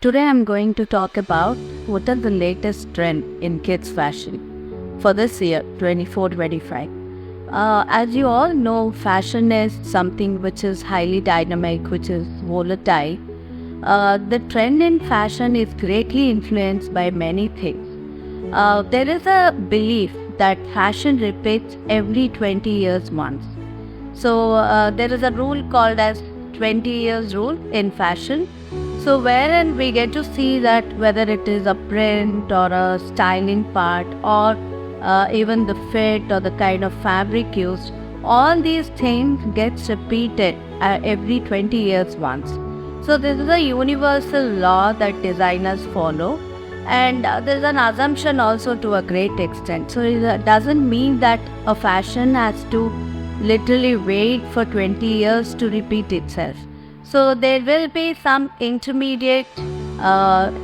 Today I'm going to talk about what are the latest trend in kids fashion for this year 24-25. As you all know, fashion is something which is highly dynamic, which is volatile. The trend in fashion is greatly influenced by many things. There is a belief that fashion repeats every 20 years once. So there is a rule called as 20 years rule in fashion. So wherein we get to see that whether it is a print or a styling part or even the fit or the kind of fabric used, all these things gets repeated every 20 years once. So this is a universal law that designers follow, and there's an assumption also to a great extent. So it doesn't mean that a fashion has to literally wait for 20 years to repeat itself. So there will be some intermediate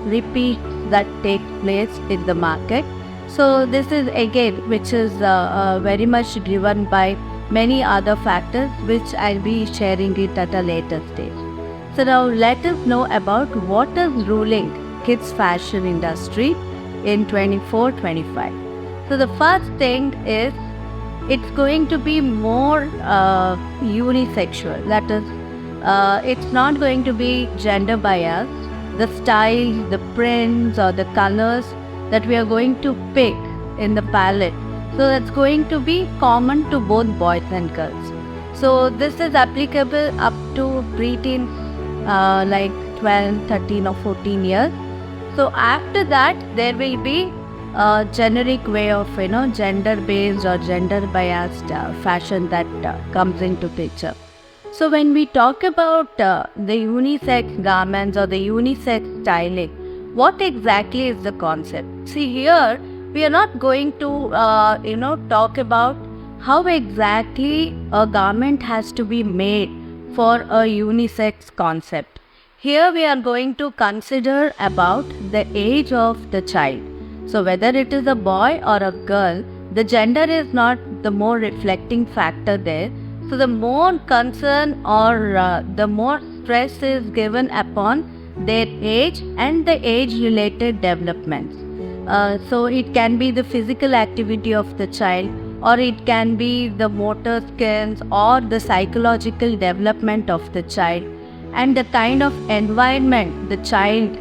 repeats that take place in the market. So this is again which is very much driven by many other factors which I'll be sharing it at a later stage. So now let us know about what is ruling kids fashion industry in 24-25. So the first thing is it's going to be more unisexual. That is, it's not going to be gender biased. The style, the prints or the colors that we are going to pick in the palette, so that's going to be common to both boys and girls. So this is applicable up to preteens like 12, 13 or 14 years. So after that there will be a generic way of gender based or gender biased fashion that comes into picture. So when we talk about the unisex garments or the unisex styling, what exactly is the concept? See, here we are not going to talk about how exactly a garment has to be made for a unisex concept. Here we are going to consider about the age of the child. So whether it is a boy or a girl, the gender is not the more reflecting factor there. So the more concern or the more stress is given upon their age and the age related developments. So it can be the physical activity of the child, or it can be the motor skills or the psychological development of the child, and the kind of environment the child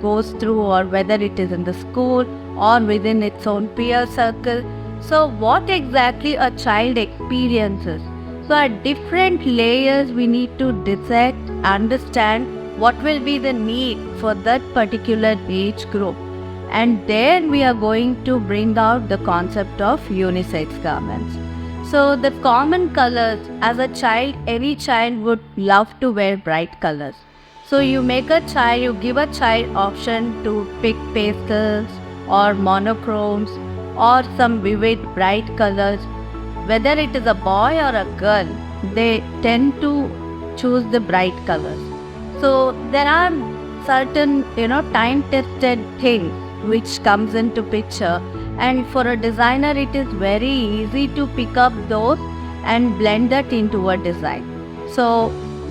goes through, or whether it is in the school or within its own peer circle. So what exactly a child experiences. So at different layers we need to dissect, understand what will be the need for that particular age group. And then we are going to bring out the concept of unisex garments. So the common colors, as a child, any child would love to wear bright colors. So you give a child option to pick pastels or monochromes or some vivid bright colors. Whether it is a boy or a girl, they tend to choose the bright colors. So there are certain time-tested things which comes into picture, and for a designer it is very easy to pick up those and blend that into a design. So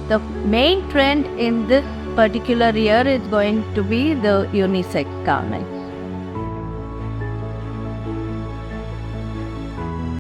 the main trend in this particular year is going to be the unisex garment.